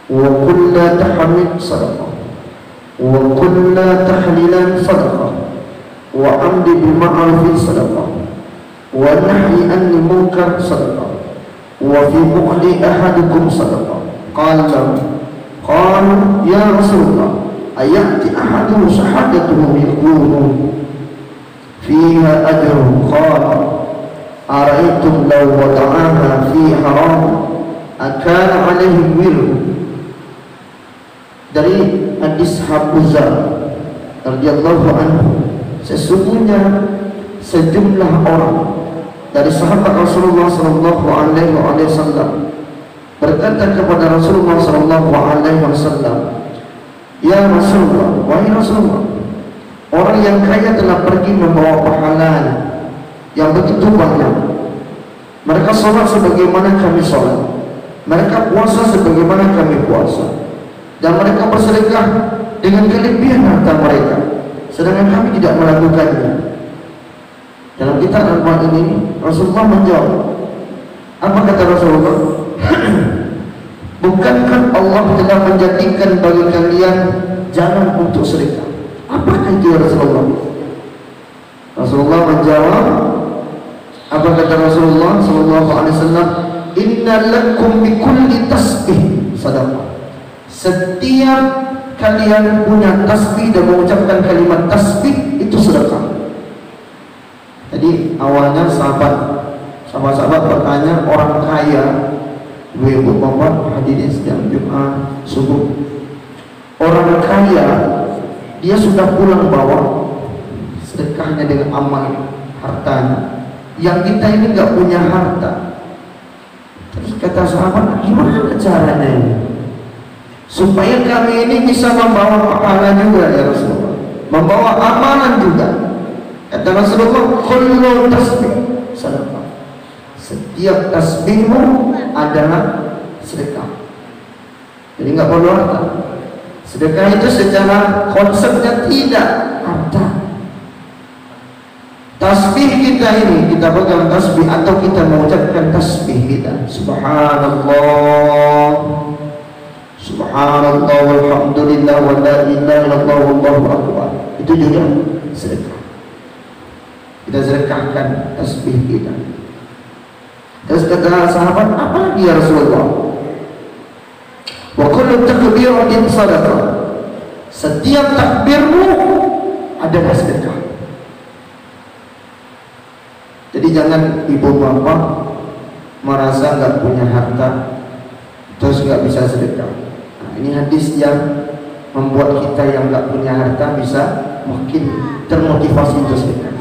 wa kullu tahmid sadaqah, wa kullu tahlilan sadaqah, wa amri bil ma'ruf sadaqah, wa nahyi anil munkar sadaqah, wa fi bu'di ahadikum sadaqah. Qalu ya Rasulullah ayati ahadun shahadatuhu yakunu fiha ajrun. Qala ara'aytum law wada'aha fi haram akana alaihi wirun. Dari hadis Habuzar radhiyallahu anhu, sesungguhnya sejumlah orang dari sahabat Rasulullah sallallahu alaihi wasallam berkata kepada Rasulullah sallallahu alaihi wasallam, ya Rasulullah, wahai Rasulullah, orang yang kaya telah pergi membawa pahala yang begitu banyak. Mereka sholat sebagaimana kami sholat, mereka puasa sebagaimana kami puasa, dan mereka bersedekah dengan kelebihan harta mereka, sedangkan kami tidak melakukannya. Dalam kitab Al-Quran ini Rasulullah menjawab, apa kata Rasulullah? Bukankah Allah telah menjadikan bagi kalian jalan untuk sedekah? Apakah itu ya Rasulullah? Rasulullah menjawab, apa kata Rasulullah sallallahu alaihi wasallam? Inna lakum bi kulli tasbih sadaqah. Setiap kalian punya tasbih dan mengucapkan kalimat tasbih itu sedekah. Tadi awalnya sahabat bertanya, orang kaya, ibu bapak hadirin sedang Jumat subuh, orang kaya dia sudah pulang bawa sedekahnya dengan amal hartanya, yang kita ini nggak punya harta. Terus kata sahabat, gimana caranya ini supaya kami ini bisa membawa pahala juga ya Rasulullah, membawa amalan juga? Kata Rasulullah, kullu tasbih sedekah. Setiap tasbihmu adalah sedekah. Jadi nggak perlu harta. Sedekah itu secara konsepnya tidak harta. Tasbih kita ini, kita pegang tasbih atau kita mengucapkan tasbih kita, subhanallah, subhanallah walhamdulillah wa la ilaha illallah wallahu akbar, itu juga sedekah. Kita sedekahkan tasbih kita. Terus kata sahabat, apa lagi ya Rasulullah? Wa kullu takbiratin sadaqah. Setiap takbirmu adalah sedekah. Jadi jangan ibu bapak merasa nggak punya harta terus nggak bisa sedekah. Nah, ini hadis yang membuat kita yang nggak punya harta bisa makin termotivasi untuk sedekah.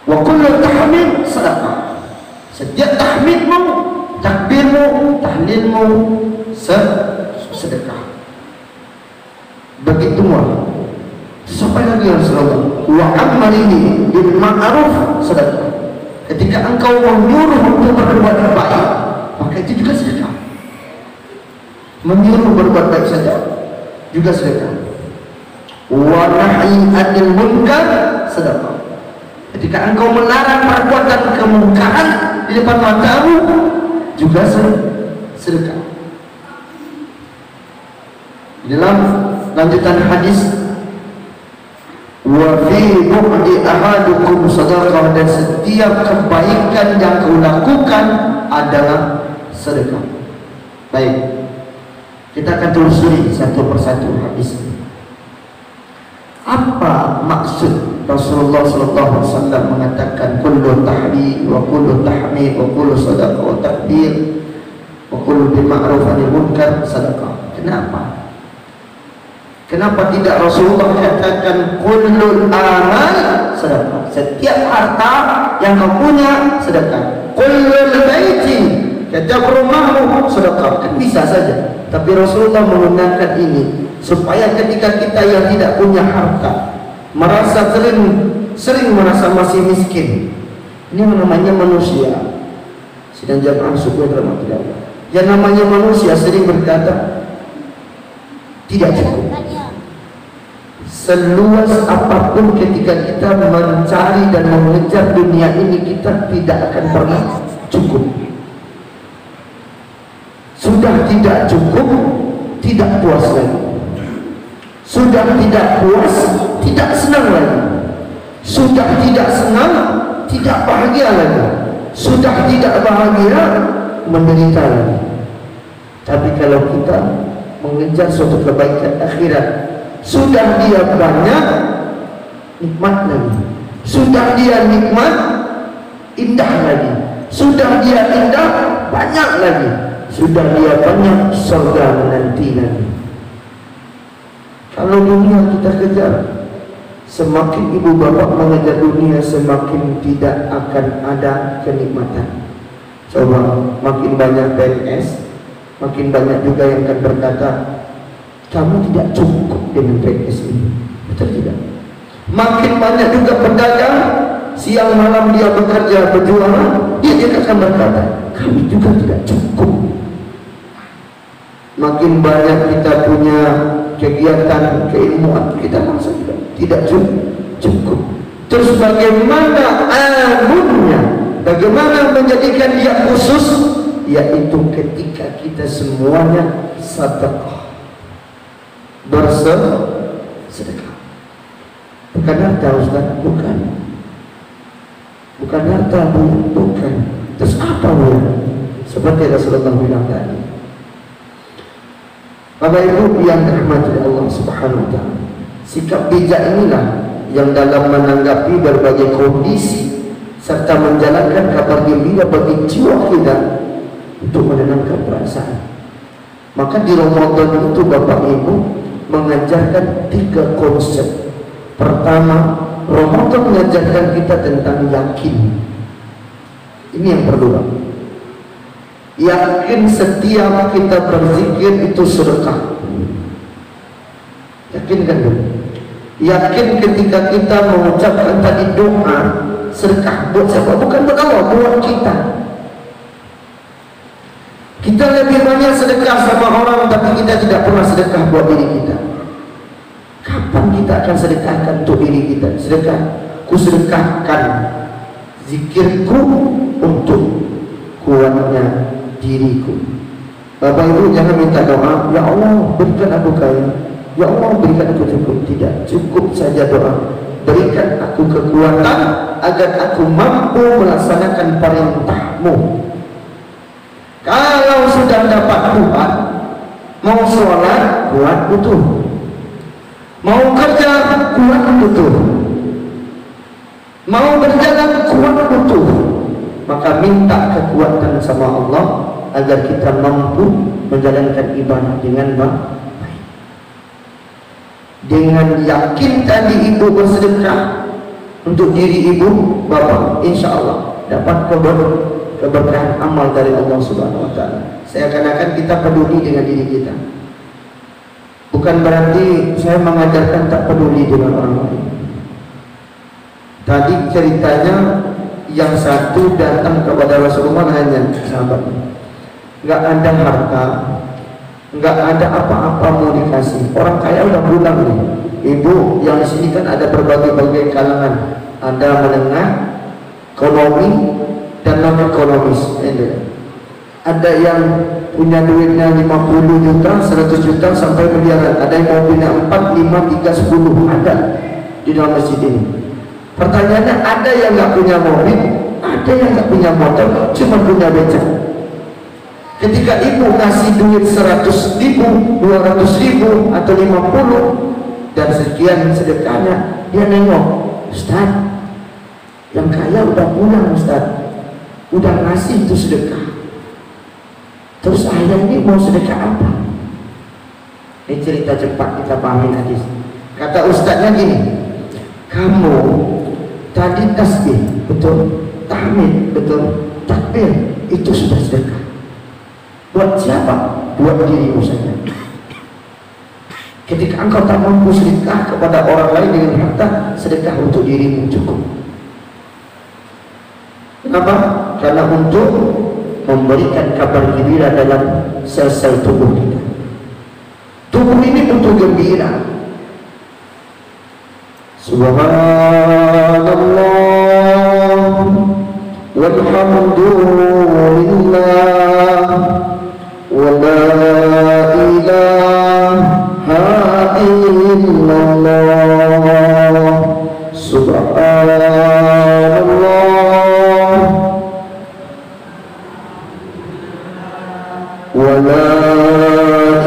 Wa kullu tahmid sadaqah. Setiap tahmidmu, takbirmu, tahlilmu sedekah. Begitu mah. Sampai lagi Rasulullah, wa amalihi bil ma'ruf sedekah. Ketika engkau menyuruh untuk berbuat baik, maka itu juga sedekah. Menyuruh berbuat baik saja juga sedekah. Wa nahyi 'anil munkar sedekah. Ketika engkau melarang perbuatan kemungkaran di depan matamu juga sedekah. Dalam lanjutan hadis, wa fi bu'di ahadukum sadaqah, dan setiap kebaikan yang kau lakukan adalah sedekah. Baik, kita akan telusuri satu persatu hadis. Apa maksud Rasulullah sallallahu alaihi wasallam mengatakan kullu tahlil wa kullu tahmid wa kullu sadaqah wa takbir wa kullu bil ma'ruf wa nahy munkar sadaqah? Kenapa? Kenapa tidak Rasulullah katakan kullul amal sedekah? Setiap harta yang kau punya sedekah. Kullul baiti, setiap rumahmu sedekah. Kan bisa saja. Tapi Rasulullah menggunakan ini supaya ketika kita yang tidak punya harta merasa sering merasa masih miskin. Ini namanya manusia. Sedang jamaah syukur rahmatullah. Yang namanya manusia sering berkata tidak cukup. Seluas apapun ketika kita mencari dan mengejar dunia ini, kita tidak akan pernah cukup. Sudah tidak cukup, tidak puas lagi. Sudah tidak puas, tidak senang lagi. Sudah tidak senang, tidak bahagia lagi. Sudah tidak bahagia, menderita lagi. Tapi kalau kita mengejar suatu kebaikan akhirat, sudah dia banyak, nikmat lagi. Sudah dia nikmat, indah lagi. Sudah dia indah, banyak lagi. Sudah dia banyak, surga menanti lagi. Kalau dunia kita kejar, semakin ibu bapak mengejar dunia, semakin tidak akan ada kenikmatan. Coba, makin banyak PNS, makin banyak juga yang akan berkata, kamu tidak cukup dengan PNS ini. Betul tidak? Makin banyak juga pedagang, siang malam dia bekerja berjualan, dia akan berkata, kami juga tidak cukup. Makin banyak kita punya kegiatan keilmuan, kita merasa juga tidak cukup. Terus bagaimana amunnya, bagaimana menjadikan dia khusus, yaitu ketika kita semuanya sedekah, bersedekah. Bukan harta Ustaz, bukan harta, bukan. Terus apa ya? Seperti Rasulullah bilang tadi, Bapak Ibu yang dirahmati Allah Subhanahu wa taala, sikap bijak inilah yang dalam menanggapi berbagai kondisi serta menjalankan kabar gembira bagi jiwa kita untuk menenangkan perasaan. Maka di Ramadan itu Bapak Ibu mengajarkan 3 konsep. Pertama, Ramadan mengajarkan kita tentang yakin. Ini yang perlu. Yakin setiap kita berzikir itu sedekah. Yakinkan dulu. Yakin ketika kita mengucapkan tadi doa, sedekah buat siapa? Bukan buat Allah, buat kita. Kita lebih banyak sedekah sama orang, tapi kita tidak pernah sedekah buat diri kita. Kapan kita akan sedekahkan untuk diri kita? Sedekah, ku sedekahkan zikirku untuk kuatnya diriku. Bapak Ibu jangan minta doa, ya Allah berikan aku kaya, ya Allah berikan aku cukup. Tidak cukup saja doa. Berikan aku kekuatan agar aku mampu melaksanakan perintahmu. Kalau sudah dapat Tuhan, mau sholat kuat butuh, mau kerja kuat butuh, mau berjalan kuat butuh. Maka minta kekuatan sama Allah agar kita mampu menjalankan ibadah dengan baik. Dengan yakin tadi ibu bersedekah untuk diri ibu bapak, insya Allah dapat keberkahan amal dari Allah Subhanahu wa taala. Seakan-akan kita peduli dengan diri kita. Bukan berarti saya mengajarkan tak peduli dengan orang lain. Tadi ceritanya yang satu datang kepada Rasulullah hanya sahabatnya, nggak ada harta, nggak ada apa-apa mau dikasih. Orang kaya udah pulang nih. Ibu yang di sini kan ada berbagai-bagai kalangan, ada menengah, ekonomi, dan non ekonomis. Ada yang punya duitnya 50 juta, 100 juta sampai miliaran. Ada yang mau punya 4, 5, 3, 10 ada di dalam masjid ini. Pertanyaannya, ada yang nggak punya mobil, ada yang nggak punya motor, cuma punya becak. Ketika ibu ngasih duit 100.000, 200.000 atau 50 dan sekian sedekahnya, dia nengok, Ustaz, yang kaya udah pulang Ustaz, udah ngasih itu sedekah. Terus ayah ini mau sedekah apa? Ini cerita cepat kita pahamin hadis. Kata ustaznya gini, kamu tadi tasbih betul, tahmid betul, takbir itu sudah sedekah. Buat siapa? Buat dirimu saja. Ketika engkau tak mampu sedekah kepada orang lain dengan harta, sedekah untuk dirimu cukup. Kenapa? Karena untuk memberikan kabar gembira dalam sel-sel tubuh kita. Tubuh ini butuh gembira. Subhanallah walhamdulillah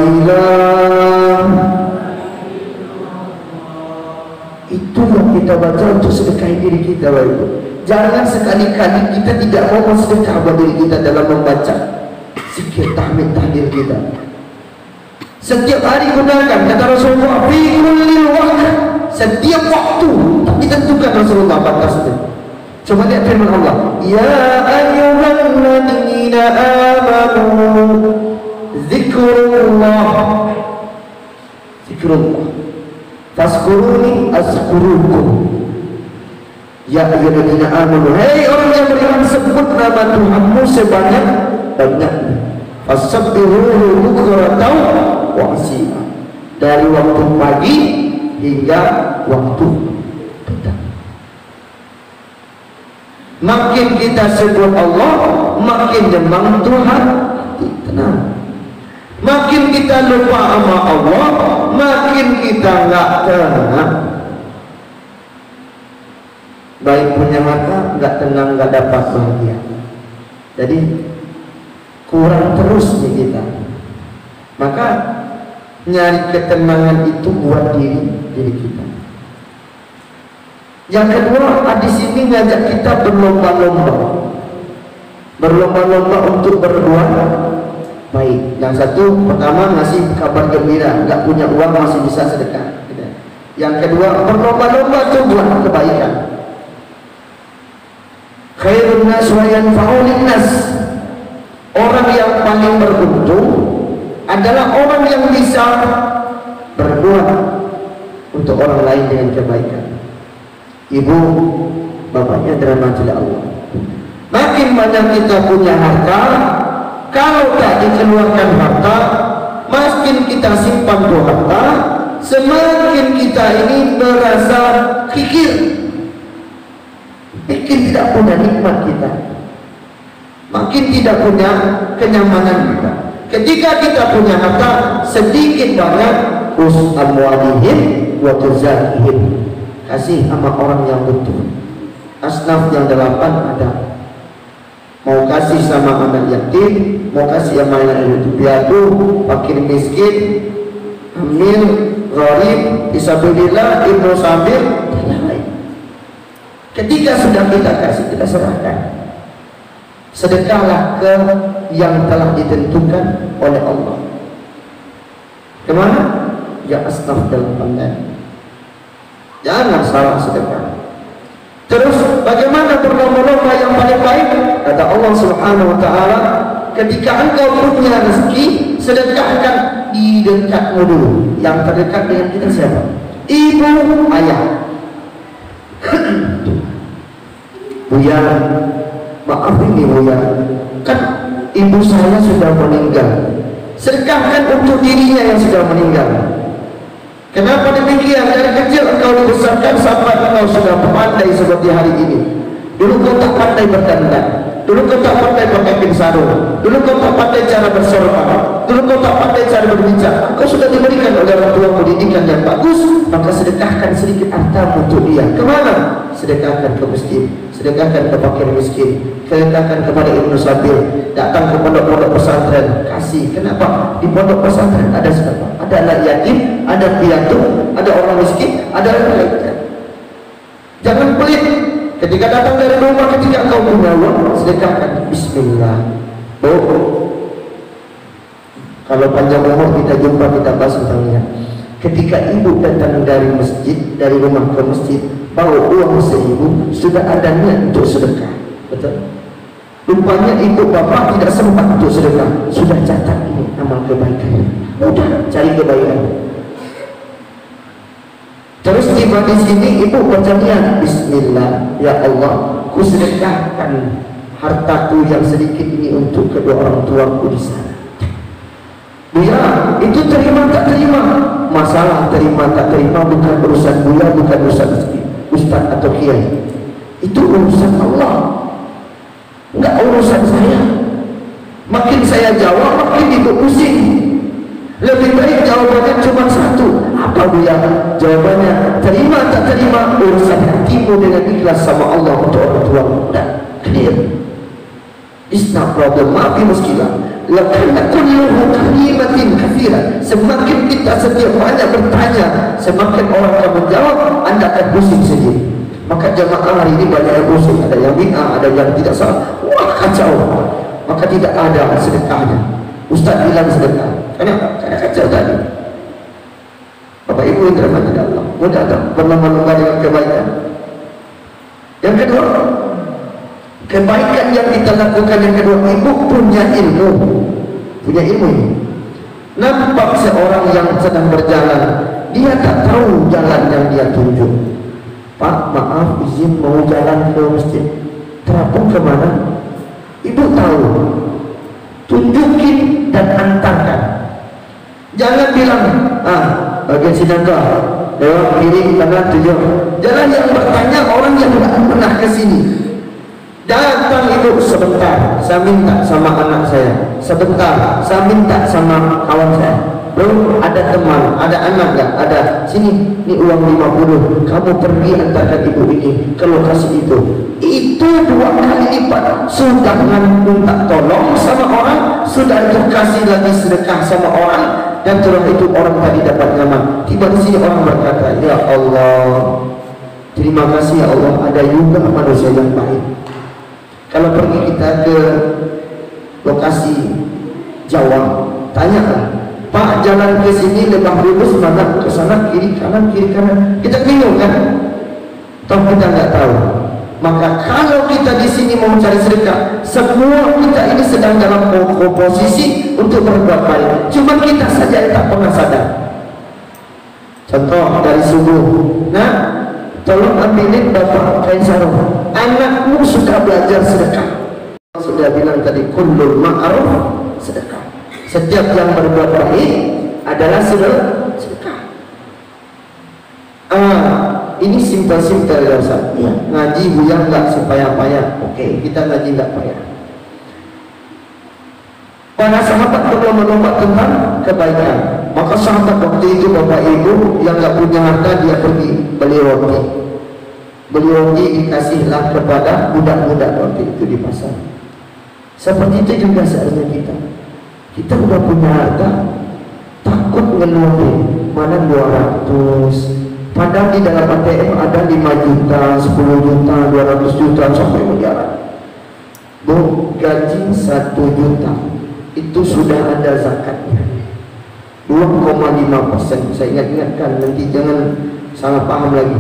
ilah. Itu yang kita baca untuk sedekahi diri kita, Bapak Ibu. Jangan sekali-kali kita tidak mau bersedekah buat diri kita dalam membaca zikir, tahmid, tahlil kita. Setiap hari gunakan, kata Rasulullah, fi kullil waqt, setiap waktu. Tak ditentukan Rasulullah batasnya. Coba lihat firman Allah, ya ayyuhalladzina amanu zikrullah, zikrullah, fazkuruni azkurukum. Ya ayyuhalladzina amanu, hei orang yang beriman, sebut nama Tuhanmu sebanyak-banyaknya. Fasabbihuhu bukratan wa asila, dari waktu pagi hingga waktu petang. Makin kita sebut Allah, makin demam Tuhan tenang. Makin kita lupa sama Allah, makin kita nggak tenang. Baik punya mata, nggak tenang, nggak dapat bahagia. Jadi kurang terus nih kita. Maka nyari ketenangan itu buat diri kita. Yang kedua, hadis ini ngajak kita berlomba-lomba untuk berbuat baik. Yang satu, pertama ngasih kabar gembira, nggak punya uang masih bisa sedekah. Yang kedua, berlomba-lomba itu buat kebaikan. Khairun nas wa yanfa'un nas. Orang yang paling beruntung adalah orang yang bisa berbuat untuk orang lain dengan kebaikan. Ibu, bapaknya dirahmati Allah. Makin banyak kita punya harta, kalau tak dikeluarkan harta, makin kita simpan tuh harta, semakin kita ini merasa kikir, bikin tidak punya nikmat kita, makin tidak punya kenyamanan kita. Ketika kita punya harta sedikit banyak, us amwalihim wa tuzakihim, kasih sama orang yang butuh. Asnaf yang 8 ada. Mau kasih sama anak yatim, mau kasih sama anak piatu, fakir miskin, hamil, gharib, fisabilillah, ibnu sabil, dan lain. Ketika sudah kita kasih, kita serahkan. Sedekahlah ke yang telah ditentukan oleh Allah. Kemana? Ya asnaf dalam pandang. Jangan salah sedekah. Terus bagaimana berlomba-lomba yang paling baik? Kata Allah Subhanahu wa taala, ketika engkau punya rezeki, sedekahkan di dekatmu dulu. Yang terdekat dengan kita siapa? Ibu, ayah. Buya, maaf ini Buya, kan ibu saya sudah meninggal. Sedekahkan untuk dirinya yang sudah meninggal. Kenapa demikian? Dari kecil engkau dibesarkan sampai engkau sudah pandai seperti hari ini. Dulu kau tak pandai berdandan, dulu kau tak pandai pakai pin sarung, dulu kau tak pandai cara bersorak, dulu kau tak pandai cara berbicara. Kau sudah diberikan oleh orang tua pendidikan yang bagus, maka sedekahkan sedikit harta untuk dia. Kemana? Sedekahkan ke masjid, sedekahkan ke fakir miskin, sedekahkan kepada ibnu sabil. Datang ke pondok-pondok pesantren, kasih. Kenapa? Di pondok pesantren ada siapa? Ada anak yatim, ada piatu, ada orang miskin, ada orang lain. Jangan pelit. Ketika datang dari rumah, ketika kau punya uang, sedekahkan. Bismillah. Kalau panjang umur kita jumpa, kita bahas tentangnya. Ketika ibu datang dari masjid, dari rumah ke masjid, bawa uang 1000, sudah ada niat untuk sedekah. Betul? Rupanya ibu bapak tidak sempat untuk sedekah, sudah catat ini amal kebaikan. Mudah cari kebaikan. Terus tiba di sini ibu baca niat, Bismillah, ya Allah, ku sedekahkan hartaku yang sedikit ini untuk kedua orang tuaku di sana. Buya, itu terima tak terima? Masalah terima tak terima bukan urusan buya, bukan urusan ustaz atau kiai. Itu urusan Allah, enggak urusan saya. Makin saya jawab, makin itu pusing. Lebih baik jawabannya cuma satu. Apa Buya? Jawabannya terima tak terima, urusan hatimu dengan ikhlas sama Allah untuk orang tua. Udah clear. It's not problem. Maaf ibu sekalian, Lakana kulluhu kalimatin katsira. Semakin kita setiap banyak bertanya, semakin orang akan menjawab, Anda akan pusing sendiri. Maka jamaah hari ini banyak yang pusing, ada yang bid'ah, ada yang tidak salah. Wah, kacau. Maka tidak ada sedekahnya. Ustaz bilang sedekah. Kenapa? Karena kacau tadi. Bapak Ibu yang dirahmati Allah, mudah tak berlomba-lomba dengan kebaikan. Yang kedua, kebaikan yang kita lakukan yang kedua, ibu punya ilmu. Punya ilmu ini. Nampak seorang yang sedang berjalan, dia tak tahu jalan yang dia tunjuk. Pak, maaf, izin mau jalan ke masjid. Terapung kemana? Ibu tahu. Tunjukin dan antarkan. Jangan bilang, bagian Sinangka, lewat kiri kanan tujuh. Jalan yang bertanya orang yang tidak pernah ke sini. Datang ibu sebentar, saya minta sama anak saya. Sebentar, saya minta sama kawan saya. Bro, ada teman, ada anak enggak? Ada. Sini, ini uang 50. Kamu pergi antarkan ibu ini ke lokasi itu. Itu 2 kali lipat. Sudah minta tolong sama orang, sudah kasih lagi sedekah sama orang, dan setelah itu orang tadi dapat nyaman. Tiba di sini orang berkata, ya Allah, terima kasih ya Allah, ada juga manusia yang baik. Kalau pergi kita ke lokasi Jawa, tanyakan, Pak, jalan ke sini Lebah Bulus mana, ke sana kiri kanan kiri kanan. Kita bingung kan? Toh kita nggak tahu. Maka kalau kita di sini mau mencari sedekah, semua kita ini sedang dalam posisi untuk berbuat baik. Cuma kita saja yang tak pernah sadar. Contoh dari subuh, nah, tolong ambilin bapak kain sarung. Anakmu sudah belajar sedekah. Sudah bilang tadi, kullul ma'ruf sedekah. Setiap yang berbuat baik adalah sedekah. Ini simpel-simpel ya Ustaz. Ya, ngaji buyang nggak sepayah-payah. Oke, kita ngaji nggak payah. Para sahabat berlomba-lomba tentang kebaikan. Maka sahabat waktu itu bapak ibu yang nggak punya harta, dia pergi beli roti. Beli roti dikasihlah kepada budak-budak waktu itu di pasar. Seperti itu juga seharusnya kita. Kita udah punya harta, takut ngeluarin mana 200. Padahal di dalam ATM ada 5 juta, 10 juta, 200 juta sampai miliaran. Bu, gaji 1 juta itu sudah ada zakatnya 2,5%. Saya ingatkan nanti jangan salah paham lagi.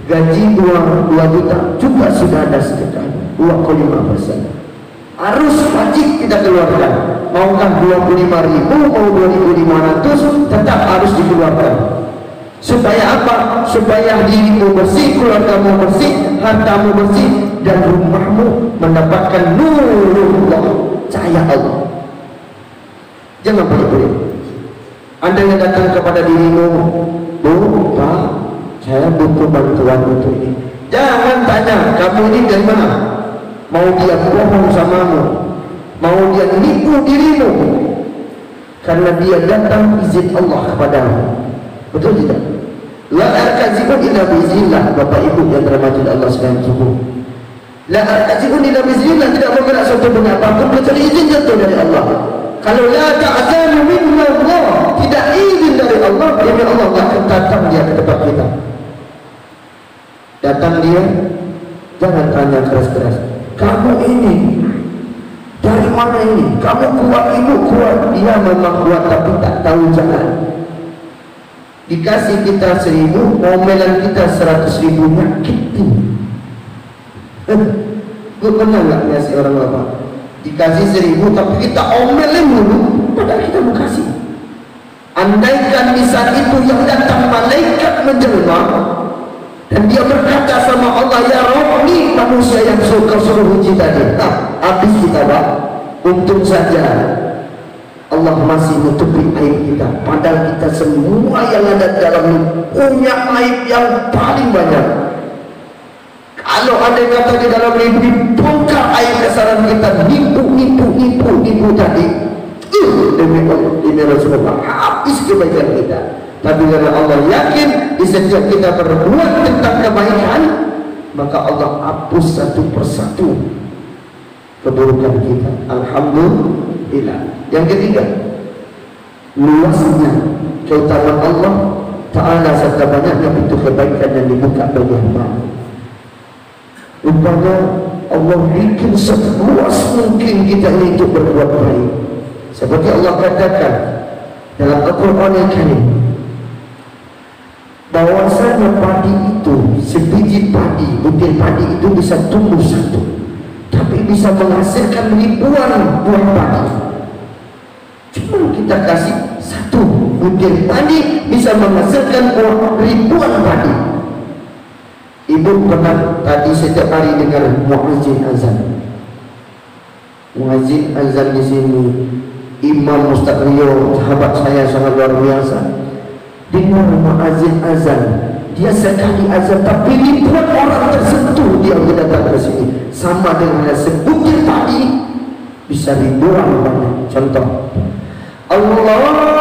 Gaji 2 juta juga sudah ada sedekahnya 2,5%. Harus wajib kita keluarkan. Maukah 25.000 mau 2.500 tetap harus dikeluarkan. Supaya apa? Supaya dirimu bersih, keluargamu bersih, hartamu bersih, dan rumahmu mendapatkan nurullah, cahaya Allah. Jangan pelit-pelit. Anda yang datang kepada dirimu, Bu, Pak, saya butuh bantuan untuk ini. Jangan tanya, kamu ini dari mana? Mau dia bohong samamu, mau dia nipu dirimu, karena dia datang izin Allah kepadamu. Betul tidak? La arkazibun illa biiznillah. Bapak Ibu yang dirahmati Allah sekalian subuh. La arkazibun illa biiznillah, tidak bergerak suatu benda apapun kecuali izin jatuh dari Allah. Kalau la ta'zanu minna Allah, tidak izin dari Allah, demi Allah enggak akan datang dia ke tempat kita. Datang dia, jangan tanya keras-keras. Kamu ini dari mana ini? Kamu kuat, ibu kuat. Dia memang kuat tapi tak tahu jalan. Dikasih kita 1.000, omelan kita 100.000, nyakitin. Gue pernah nggak ngasih orang apa? Dikasih 1.000 tapi kita omelin dulu, padahal kita mau kasih. Andaikan di saat itu yang datang malaikat menjelma dan dia berkata sama Allah, ya Rabb, ini manusia yang suka suruh uji tadi. Habis kita Pak. Untung saja Allah masih nutupi aib kita, padahal kita semua yang ada dalam ini punya aib yang paling banyak. Kalau ada yang kata di dalam ini bongkar aib kesalahan kita, nipu tadi, demi Allah, demi Rasulullah, habis kebaikan kita. Tapi karena Allah yakin di setiap kita berbuat tentang kebaikan, maka Allah hapus satu persatu keburukan kita. Alhamdulillah. Yang ketiga, luasnya keutamaan Allah Ta'ala serta banyaknya pintu kebaikan yang dibuka bagi hamba. Rupanya Allah bikin seluas mungkin kita ini untuk berbuat baik. Seperti Allah katakan dalam Al-Quran yang Karim, bahwasanya padi itu, sebiji padi, butir padi itu bisa tumbuh satu, tapi bisa menghasilkan ribuan buah padi. Cuma kita kasih satu butir padi bisa menghasilkan buah ribuan padi. Ibu pernah tadi setiap hari dengar muazzin azan. Muazzin azan di sini, Imam Ustaz Rio, sahabat saya sangat luar biasa. Dengar muazzin azan, dia sekali azan tapi ribuan orang tersentuh dia datang ke sini. Sama dengan sebutir padi bisa ribuan orang. Contoh, Allahu Akbar,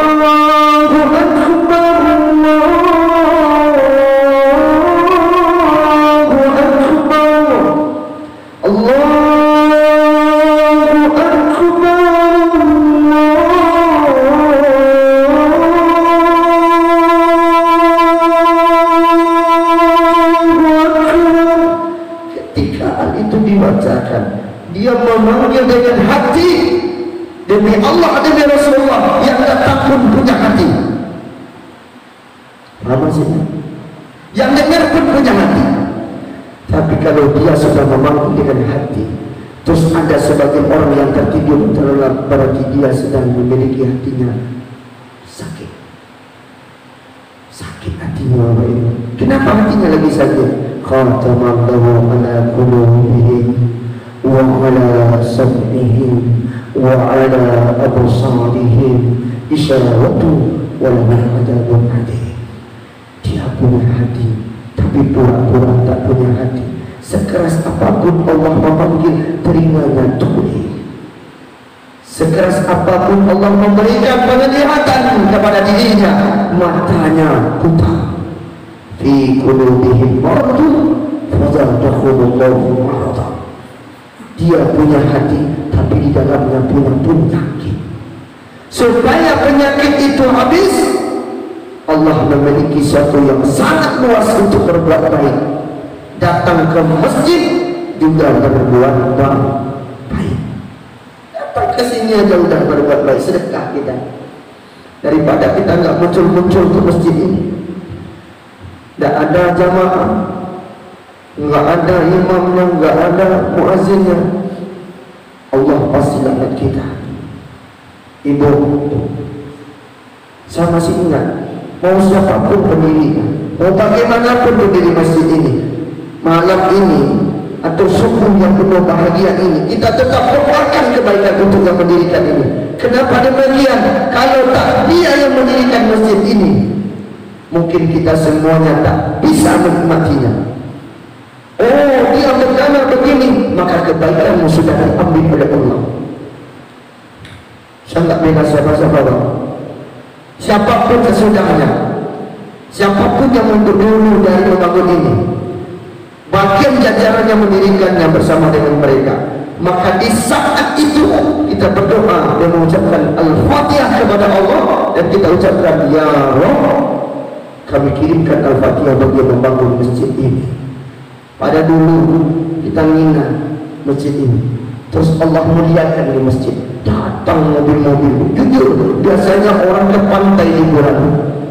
dia memanggil dengan hati. Demi Allah, demi Rasulullah, yang datang pun punya hati. Apa sih? Yang dengar pun punya hati. Tapi kalau dia sudah memanggil dengan hati, terus ada sebagian orang yang tertidur terlelap, berarti dia sedang memiliki hatinya sakit. Sakit hatinya orang ini. Kenapa hatinya lagi sakit? Khatamallahu ala qulubihim wa ala sam'ihim wa ala absarihim isyaratu wa lahum adabun adim. Dia punya hati tapi pura-pura tak punya hati. Sekeras apapun Allah memanggil, telinganya tuli. Sekeras apapun Allah memberikan penglihatan kepada dirinya, matanya buta. Fi qulubihim maradun fazadahumullahu marada. Dia punya hati tapi di dalamnya punya penyakit. Supaya penyakit itu habis, Allah memiliki sesuatu yang sangat luas untuk berbuat baik. Datang ke masjid juga berbuat baik. Datang ke sini aja udah berbuat baik, sedekah kita. Daripada kita nggak muncul-muncul ke masjid ini, nggak ada jamaah, nggak ada imamnya, nggak ada muazzinnya, Allah pasti dapat kita. Ibu, saya masih ingat, mau siapapun pendirinya, mau bagaimanapun pendiri masjid ini, malam ini atau subuh yang penuh bahagia ini, kita tetap doakan kebaikan untuk yang mendirikan ini. Kenapa demikian? Kalau tak dia yang mendirikan masjid ini, mungkin kita semuanya tak bisa menikmatinya. Oh, dia bagaimana begini, maka kebaikanmu sudah diambil oleh Allah. Saya tak bela siapa-siapa, siapapun sesudahnya, siapapun yang untuk dulu dari membangun ini, bagian jajarannya mendirikannya bersama dengan mereka, maka di saat itu kita berdoa dan mengucapkan Al-Fatihah kepada Allah, dan kita ucapkan, Ya Rabb, kami kirimkan Al-Fatihah bagi membangun masjid ini. Pada dulu kita mengingat masjid ini, terus Allah muliakan di masjid, datang mobil-mobil. Jujur, biasanya orang ke pantai liburan,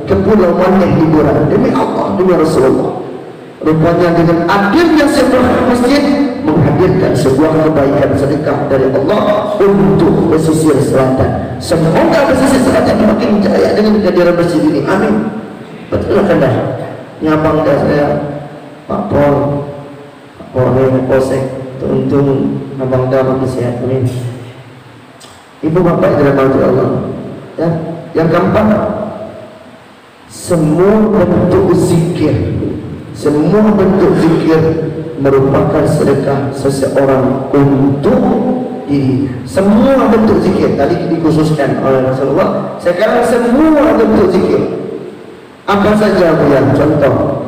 ke pulau Mandeh liburan, demi Allah, demi Rasulullah. Rupanya dengan adilnya sebuah masjid menghadirkan sebuah kebaikan sedekah dari Allah untuk pesisir selatan. Semoga pesisir selatan makin jaya dengan kehadiran masjid ini. Amin. Betul kan dah? Nyabang dah saya, Pak Pol, Pak Polsek, untung abang dah makin sehat. Amin. Ibu bapak yang dirahmati Allah. Ya, yang keempat, semua bentuk zikir. Semua bentuk zikir merupakan sedekah seseorang untuk dirinya. Semua bentuk zikir tadi dikhususkan oleh Rasulullah. Sekarang semua bentuk zikir. Apa saja yang contoh?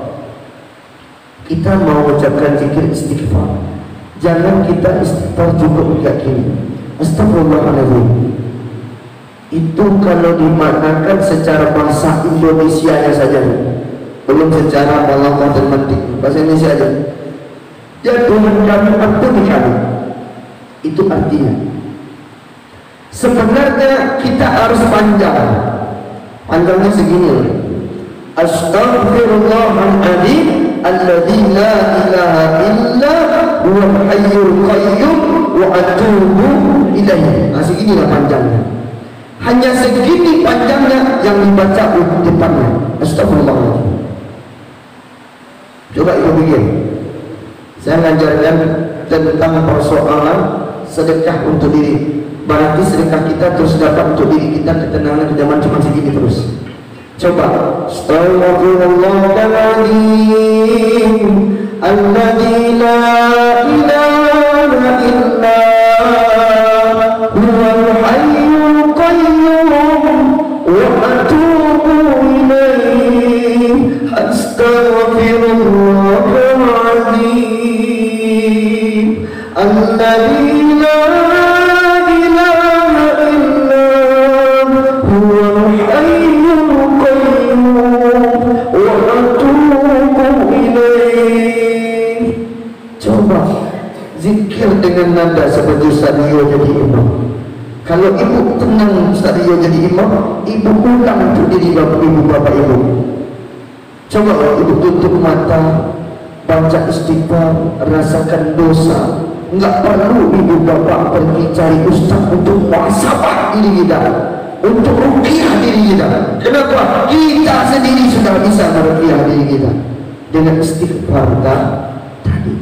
Kita mau ucapkan zikir istighfar. Jangan kita istighfar cukup kayak gini. Astagfirullahaladzim. Itu kalau dimaknakan secara bahasa Indonesia saja, belum secara dalam matematik, bahasa Indonesia saja. Ya Tuhan kami, ampuni kami. Itu artinya. Sebenarnya kita harus panjang. Panjangnya segini. Astaghfirullahaladzim alladzi la ilaha illa huwal hayyul qayyum wa atubu ilaihi. Nah, seginilah panjangnya. Hanya segini panjangnya yang dibaca di depannya. Astagfirullahaladzim. Coba ibu bikin. Saya mengajarkan tentang persoalan sedekah untuk diri. Berarti sedekah kita terus dapat untuk diri kita ketenangan di zaman cuma segini terus. Coba. Astaghfirullahaladzim alladzi la ilaha illa huwal hayyul qayyum wa atubu ilaihi. Astaghfirullahaladzim alladzi la ilaha illa huwal hayyul qayyum wa atubu ilaihi. Coba zikir dengan nada seperti Ustaz Rio jadi imam. Kalau ibu tenang Ustaz Rio jadi imam, ibu ulang untuk diri ibu bapak ibu. Coba ibu tutup mata, baca istighfar, rasakan dosa. Enggak perlu ibu bapak pergi cari ustaz untuk muhasabah diri kita, untuk ruqyah diri kita. Kenapa? Kita sendiri sudah bisa meruqyah diri kita dengan istighfar tadi.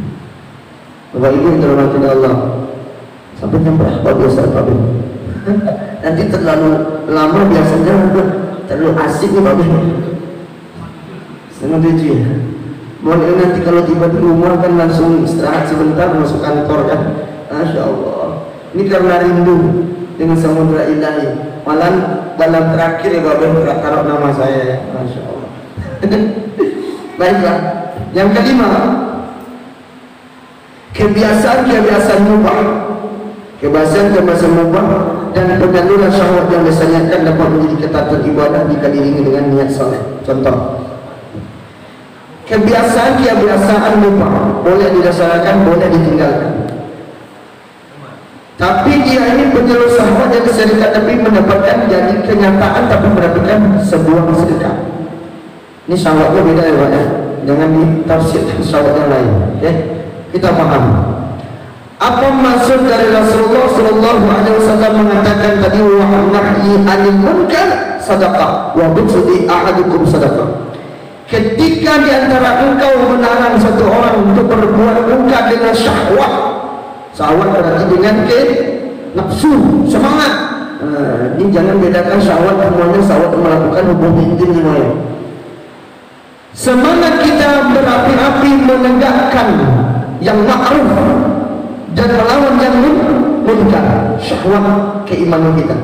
Bapak ibu yang dirahmati Allah, sampai jam berapa biasa Pak Ben? Nanti terlalu lama biasanya terlalu asik nih Pak Ben. Setengah 7 ya. Mohon nanti kalau tiba di rumah kan langsung istirahat sebentar masuk kantor kan. Masya Allah. Ini karena rindu dengan samudra ilahi. Malah dalam terakhir ya Bapak Ben taruh nama saya ya. Masya Allah. Baiklah. Yang kelima, kebiasaan-kebiasaan mubah. Kebiasaan-kebiasaan mubah dan penyaluran syahwat yang disanyikan dapat menjadi ketatan ibadah jika diiringi dengan niat saleh. Contoh, kebiasaan-kebiasaan mubah boleh dilaksanakan, boleh ditinggalkan. Tapi dia ini penyalur syahwat yang sedekah tapi mendapatkan jadi kenyataan tapi mendapatkan sebuah sedekah. Ini syahwatnya beda ya Pak ya. Jangan ditafsir syahwat yang lain. Ya. Kita paham. Apa maksud dari Rasulullah Sallallahu Alaihi Wasallam mengatakan tadi wa nahyi anil munkar sadaqah wa bughdi ahadukum sadaqah. Ketika di antara engkau melarang satu orang untuk berbuat munkar dengan syahwat, syahwat berarti dengan nafsu, semangat. Ini jangan bedakan syahwat semuanya syahwat melakukan hubungan intim semuanya. Semangat kita berapi-api menegakkan yang ma'ruf dan melawan yang munkar, syahwat keimanan kita.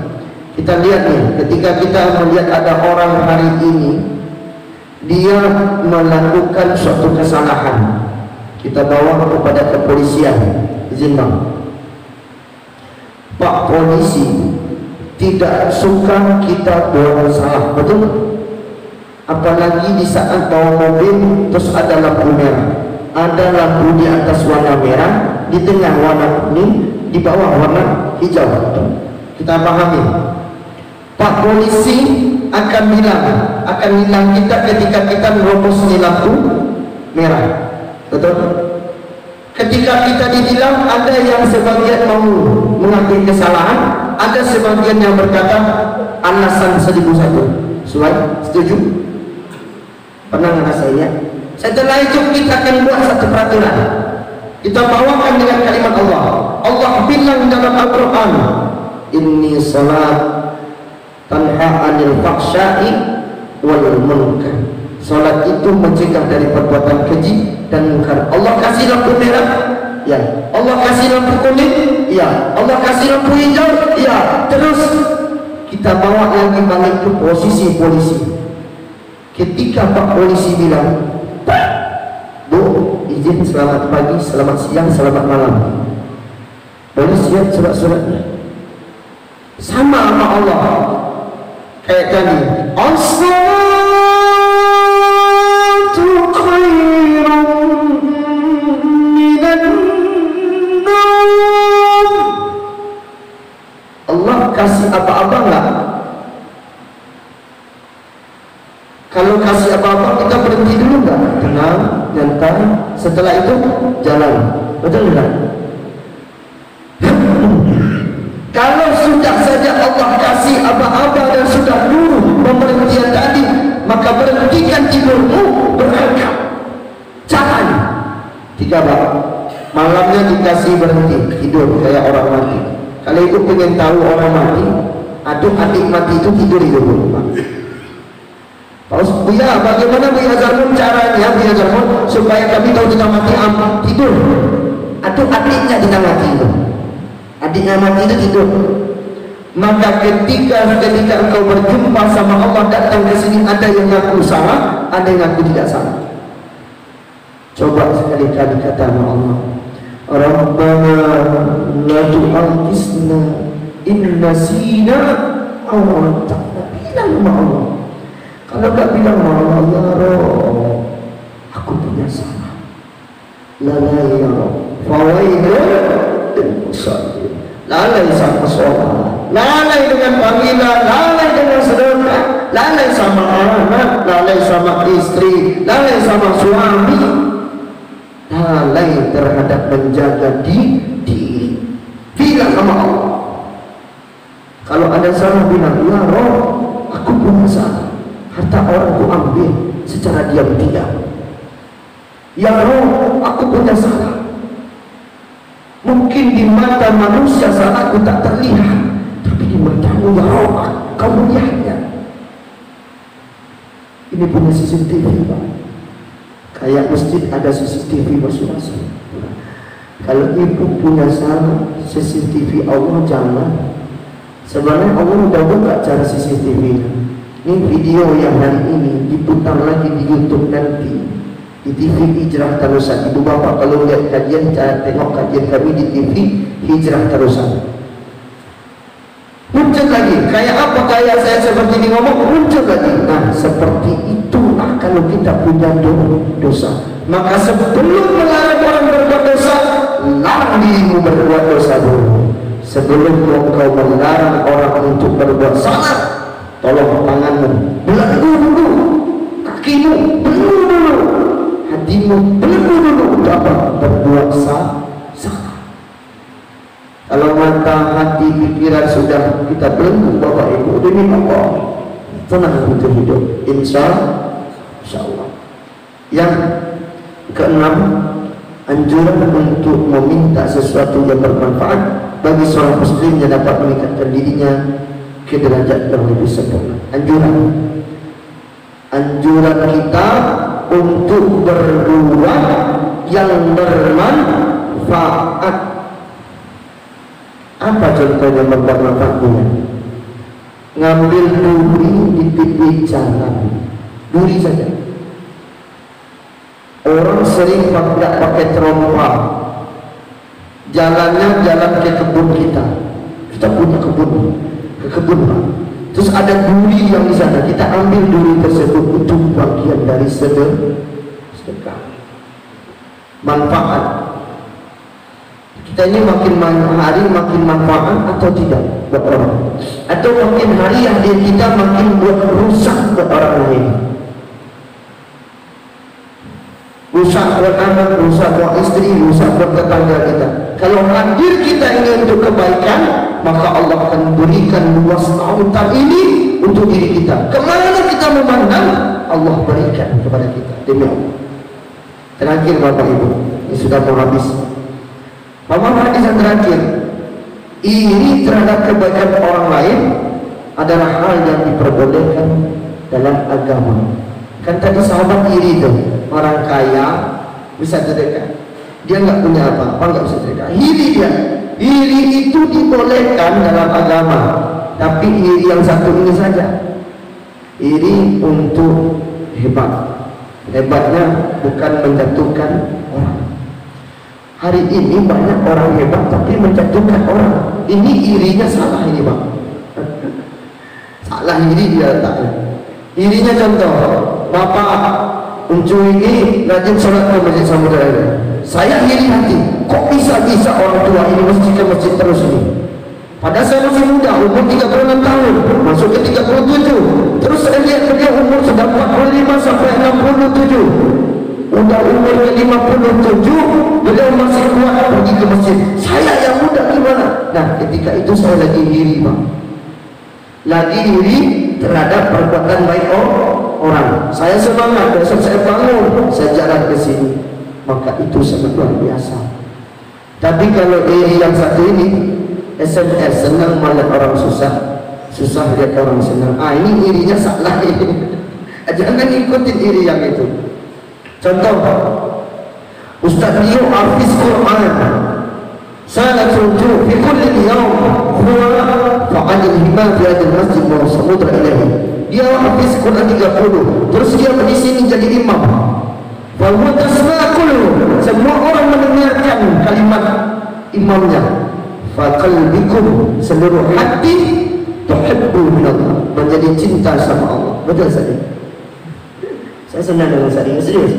Kita lihat nih, ketika kita melihat ada orang hari ini dia melakukan suatu kesalahan, kita bawa kepada kepolisian. Izin Bang, Pak polisi tidak suka kita buat salah, betul? Apalagi di saat bawa mobil terus ada lampu merah, ada lampu di atas warna merah, di tengah warna kuning, di bawah warna hijau. Kita pahami, Pak polisi akan bilang kita ketika kita merobos di lampu merah, betul? Ketika kita ditilang, ada yang sebagian mau mengakui kesalahan, ada sebagian yang berkata alasan 1001. Setuju? Pernah ngerasainnya? Setelah itu kita akan buat satu peraturan. Kita bawakan dengan kalimat Allah. Allah bilang dalam Al-Quran, Inni salat tanha anil fahsya'i wal munkar. Salat itu mencegah dari perbuatan keji dan munkar. Allah kasih lampu merah, ya. Allah kasih lampu kuning, ya. Allah kasih lampu hijau, ya. Terus kita bawa lagi balik ke posisi polisi. Ketika Pak polisi bilang, Bu, izin selamat pagi, selamat siang, selamat malam. Boleh siap surat-suratnya? sama sama Allah. Kayak tadi, as-salatu khairun minan naum. Allah kasih apa-apa enggak? Kalau kasih apa-apa kita berhenti dulu enggak? Tenang, nyantai. Setelah itu jalan. Betul enggak? Kalau sudah saja Allah kasih apa-apa dan sudah dulu pemberhentian tadi, maka berhentikan tidurmu, berangkat jalan. 3 bab. Malamnya dikasih berhenti tidur kayak orang mati. Kalau itu pengen tahu orang mati, adik mati itu tidur itu Pak. Paus, Buya, bagaimana Buya Zarmun caranya Buya Zarmun supaya kami tahu kita mati tidur? Adiknya kita mati itu. Adiknya mati itu tidur. Maka ketika engkau berjumpa sama Allah, datang ke sini, ada yang ngaku salah, ada yang ngaku tidak salah. Coba sekali-kali kata sama Allah, Rabbana la tu'akhizna in nasina aw akhtana. Bilang sama Allah. Kalau enggak bilang sama Allah, ya Rabb, aku punya salah. La la ya Rabb, fawailun lil musallin. Lalai sama sholat, lalai dengan panggilan, lalai dengan sedekah, lalai sama anak, lalai sama istri, lalai sama suami, lalai terhadap menjaga diri. Bilang sama Allah. Kalau ada salah bilang, ya Roh, aku punya salah. Harta orang ku ambil secara diam-diam. Ya Roh, aku punya salah. Mungkin di mata manusia salahku tak terlihat, tapi di matamu ya Allah, kamu lihatnya. Ini punya CCTV Pak. Kayak masjid ada CCTV masing-masing. Kalau ibu punya salah, CCTV Allah jangan. Sebenarnya Allah udah buka cara CCTV. Ini video yang hari ini diputar lagi di YouTube nanti. Di TV Hijrah Terusan. Ibu bapak kalau lihat kajian, tengok kajian kami di TV Hijrah Terusan. Muncul lagi, kayak apa kayak saya seperti ini ngomong, muncul lagi. Nah, seperti itulah kalau kita punya dosa. Maka sebelum melarang orang berbuat dosa, larang dirimu berbuat dosa dulu. Sebelum engkau melarang orang untuk berbuat salah, tolong tanganmu belenggu dulu, kakimu belenggu dulu, hatimu belenggu dulu dapat berbuat salah. Kalau mata, hati, pikiran sudah kita belenggu Bapak Ibu, demi Allah tenang untuk hidup, insya Allah. Yang keenam, anjuran untuk meminta sesuatu yang bermanfaat bagi seorang muslim yang dapat meningkatkan dirinya ke derajat yang lebih sempurna. Anjuran kita untuk berbuat yang bermanfaat. Apa contohnya bermanfaatnya? Ngambil duri di pinggir jalan, duri saja. Orang sering pakai trompa, jalannya jalan ke kebun kita punya kebun, ke kebun Pak. Terus ada duri yang di sana, kita ambil duri tersebut untuk bagian dari sedekah, manfaat. Kita ini makin hari makin manfaat atau tidak buat orang, atau makin hari yang kita makin buat rusak buat orang lain, rusak buat anak, rusak buat istri, rusak buat tetangga kita. Kalau hadir kita ini untuk kebaikan, maka Allah akan berikan luas lautan ini untuk diri kita. Kemana kita memandang, Allah berikan kepada kita demi Allah. Terakhir Bapak Ibu, ini sudah mau habis. Bapak hadis yang terakhir, iri terhadap kebaikan orang lain adalah hal yang diperbolehkan dalam agama. Kan tadi sahabat iri itu, orang kaya bisa sedekah, dia nggak punya apa-apa nggak bisa sedekah, iri dia. Iri itu dibolehkan dalam agama, tapi iri yang satu ini saja, iri untuk hebat. Hebatnya bukan menjatuhkan orang. Hari ini banyak orang hebat tapi menjatuhkan orang. Ini irinya salah ini Bang. salah iri dia letaknya. Irinya contoh, bapak Uncu ini rajin sholat ke masjid Samudera. Saya iri hati, kok bisa orang tua ini masjid ke masjid terus ini. Padahal saya masih muda, umur 36 tahun, masuk ke 37. Terus saya lihat dia umur sudah 45 sampai 67. Udah umur ke 57, beliau masih kuat pergi ke masjid. Saya yang muda gimana? Nah, ketika itu saya lagi iri, Pak. Lagi iri terhadap perbuatan baik orang. Saya semangat, besok saya bangun, saya jalan ke sini. Maka itu sangat luar biasa. Tapi kalau iri yang satu ini, SMS, senang melihat orang susah, susah lihat orang senang. Ini irinya salah ini. Jangan ikutin iri yang itu. Contoh, Ustaz Rio hafiz Quran. Saya tunjuk fi kulli yawm huwa fa'al himma fi hadhihi masjid wa samudra ilahi. Dia hafiz Quran 30, terus dia di sini jadi imam. Wa huwa tasma'u, semua orang mendengarkan kalimat imamnya. Fa qalbikum, seluruh hati tuhibbu minallah, menjadi cinta sama Allah. Betul saja. Saya senang dengan saya serius.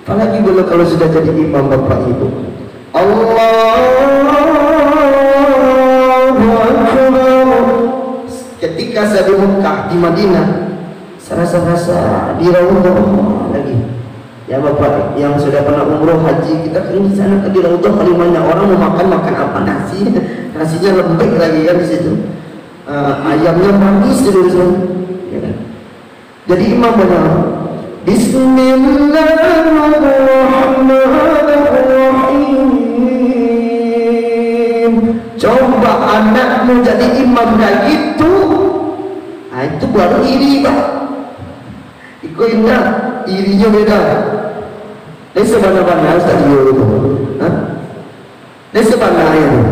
Apalagi dulu kalau sudah jadi imam bapak ibu. Allahu Akbar. Ketika saya di Mekah, di Madinah, saya rasa di Raudhah lagi. Ya bapak yang sudah pernah umroh haji, kita ke sana di Raudhah paling banyak orang mau makan apa nasi, nasinya lembek lagi kan di situ. Ayamnya manis dulu ya kan? Jadi imam benar. Bismillahirrahmanirrahim. Coba anakmu jadi imam kayak gitu, itu baru iri, Pak. Ikut ingat, irinya beda. Dia sebenarnya Ustaz Rio itu, dia sebenarnya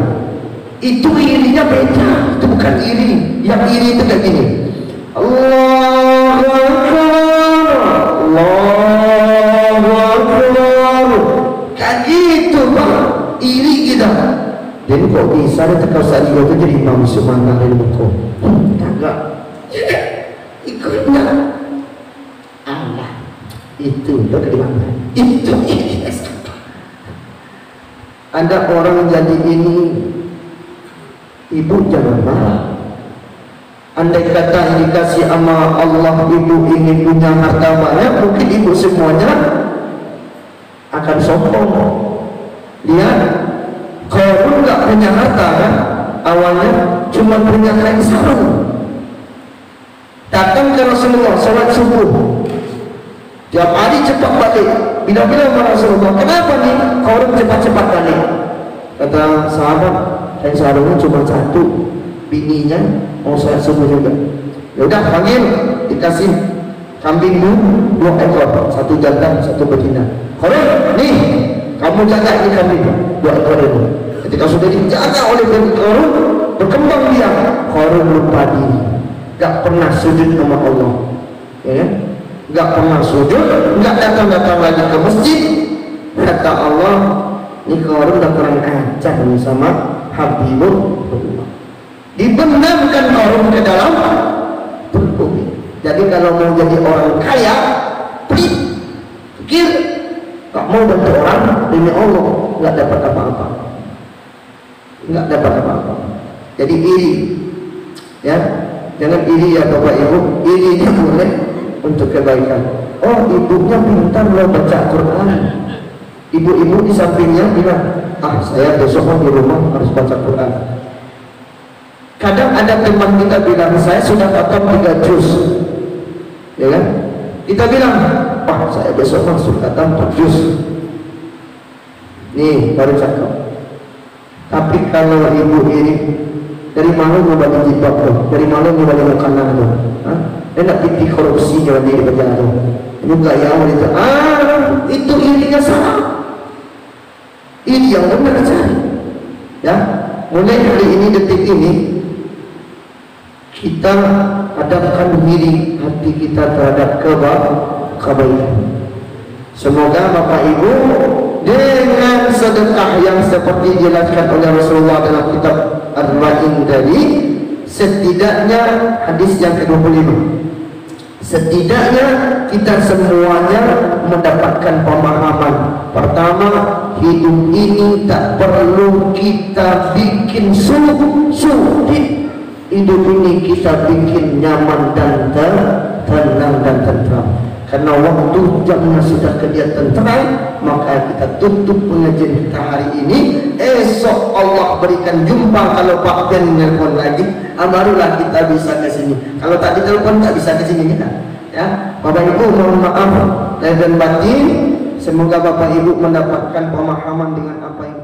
itu irinya beda. Itu bukan iri. Yang iri itu kayak gini. Allahu Akbar, Allahu Akbar. Kayak gitu, Pak. Iri kita. Dan kok bisa ada tekau saat itu jadi imam semangat dari muka. Enggak. Ikutnya Allah. Itu lo ke mana? Itu ini. Ada orang jadi ini, ibu jangan marah. Andai kata dikasih sama Allah, ibu ingin punya harta banyak, mungkin ibu semuanya akan sombong. Lihat, Qarun nggak punya harta kan? Awalnya cuma punya kain sarung. Datang ke Rasulullah sholat subuh, tiap hari cepat balik. Bila-bila sama Rasulullah, kenapa nih Qarun cepat-cepat balik? Kata sahabat, kain sarungnya cuma satu, bininya mau sholat subuh juga. Ya udah panggil, dikasih kambingmu 2 ekor, 1 jantan, 1 betina. Qarun, nih kamu jaga ini kambing 2 ekor itu. Ketika sudah dijaga oleh Qarun, berkembang dia. Qarun lupa diri, gak pernah sujud sama Allah, ya kan? Gak pernah sujud, gak datang lagi ke masjid. Kata Allah, ini Qarun udah kurang ajar sama Habibullah. Dibenamkan Qarun ke dalam bumi. Jadi kalau mau jadi orang kaya, pelit, pikir, gak mau bantu orang demi Allah, gak dapat apa-apa. Gak dapat apa-apa. Jadi iri, ya, jangan iri ya Bapak Ibu. Irinya boleh untuk kebaikan. Oh, ibunya pintar loh baca Quran. Ibu-ibu di sampingnya bilang, saya besok mau di rumah harus baca Quran. Kadang ada teman kita bilang, saya sudah khatam 3 juz, ya kan? Kita bilang, saya besok masuk khatam 4 juz. Nih baru cakap. Tapi kalau ibu iri, dari mana mau bagi jilbab tuh? Dari mana mau bagi makanan tuh? Dia nak tipi korupsi jalan di penjara tuh. Ini gaya wanita. Itu irinya salah. Ini yang benar cari. Ya, mulai hari ini, detik ini, kita hadapkan diri hati kita terhadap kebaikan. Semoga Bapak Ibu dengan sedekah yang seperti dijelaskan oleh Rasulullah dalam kitab Ar-Ra'in tadi, setidaknya hadis yang ke-25, setidaknya kita semuanya mendapatkan pemahaman. Pertama, hidup ini tak perlu kita bikin sulit. Hidup ini kita bikin nyaman dan tenang dan tentram. Karena waktu jamnya sudah kedia tentram, maka kita tutup pengajian kita hari ini. Esok Allah berikan jumpa kalau Pak Ben nelpon lagi, barulah kita bisa ke sini. Kalau tak ditelepon tak bisa ke sini kita. Ya, Bapak Ibu mohon maaf lahir dan batin. Semoga Bapak Ibu mendapatkan pemahaman dengan apa yang